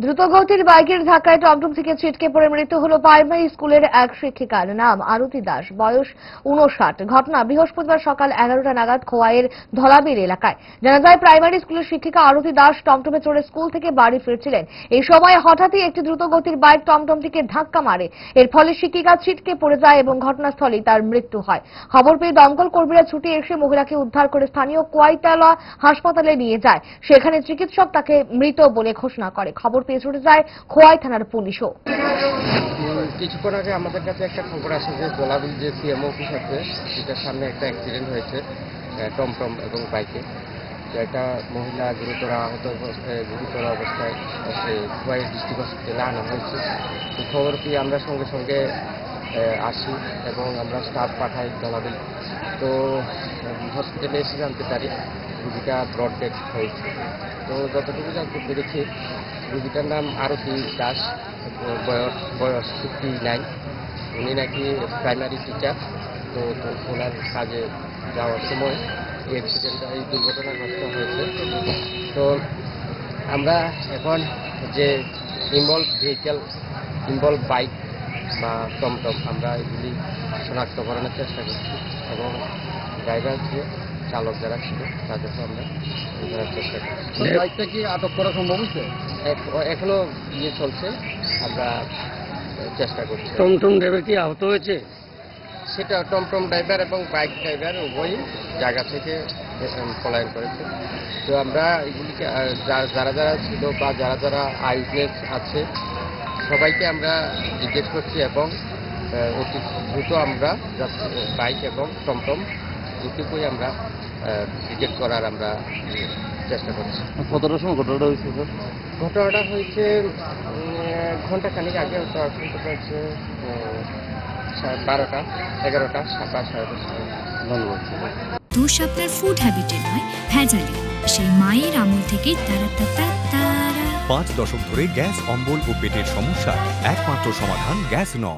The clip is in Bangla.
দ্রুতগতির বাইকের ধাক্কায় টমটম থেকে ছিটকে পড়ে মৃত্যু হল প্রাইমারি স্কুলের এক শিক্ষিকার। নাম আরতি দাস, বয়স 59। ঘটনা বৃহস্পতিবার সকাল 11টা নাগাদ খোয়াইয়ের ধলাবিল এলাকায়। জানা যায়, প্রাইমারি স্কুলের শিক্ষিকা আরতি দাস টমটমে চড়ে স্কুল থেকে বাড়ি ফিরছিলেন। এই সময় হঠাৎই একটি দ্রুতগতির বাইক টমটমটিকে ধাক্কা মারে। এর ফলে শিক্ষিকা ছিটকে পড়ে যায় এবং ঘটনাস্থলেই তার মৃত্যু হয়। খবর পেয়ে দমকল কর্মীরা ছুটে এসে মহিলাকে উদ্ধার করে স্থানীয় কোয়াইতলা হাসপাতালে নিয়ে যায়। সেখানে চিকিৎসক তাকে মৃত বলে ঘোষণা করে। খবর পেয়ে ছুটে যায় খোয়াই থানার পুলিশও। কিছুক্ষণ আগে আমাদের কাছে একটা খবর আসে যে দোলাবিল যে সিএমও অফিস আছে সেটার সামনে একটা অ্যাক্সিডেন্ট হয়েছে টমটম এবং বাইকে। একটা মহিলা গুরুতর অবস্থায় খোয়াই ডিস্ট্রিক্ট হসপিটালে আনা হয়েছে। খবর পেয়ে আমরা সঙ্গে সঙ্গে আসি এবং আমরা স্টাফ পাঠাই দোলাবিল। তো হসপিটালে এসে জানতে পারি রোগীটা ব্রড ডেথ হয়েছে। তো যতটুকু জানতে পেরেছি, রোগীটার নাম আরতি দাস, বয়স 59। উনি নাকি প্রাইমারি টিচার। তো ওনার কাজে যাওয়ার সময় এই দুর্ঘটনাগ্রস্ত হয়েছে। তো আমরা এখন যে ইনভলভ বাইক বা টমটম আমরা এগুলি শনাক্তকরণের চেষ্টা করছি এবং ড্রাইভার যে চালক যারা ছিল তাদেরকে আমরা ধরার চেষ্টা করছি। বাইকটা কি আটক করা সম্ভব হচ্ছে? এখনো চলছে, আমরা চেষ্টা করছি। টমটম ড্রাইভার কি আহত হয়েছে? সেটা টমটম ড্রাইভার এবং বাইক ড্রাইভার উভয়ই জায়গা থেকে পলায়ন করেছে। তো আমরা এগুলিকে যারা যারা ছিল বা যারা আইউইটনেস আছে সবাইকে আমরা জিজ্ঞেস করছি এবং অতি দ্রুত আমরা বাইক এবং টমটম দুটোকেই আমরা রিজেক্ট করার আমরা চেষ্টা করছি। কতটার সময় ঘটনাটা হয়েছে স্যার? ঘটনাটা হয়েছে ঘন্টাখানিক আগে। হচ্ছে 12টা 11টা 12:30। ধন্যবাদ। দোষ আপনার ফুড হ্যাবিটের নয়, ভেজালে। সেই মায়ের আমল থেকে তারা 5 দশক ধরে গ্যাস, অম্বল ও পেটের সমস্যার একমাত্র সমাধান গ্যাস নল।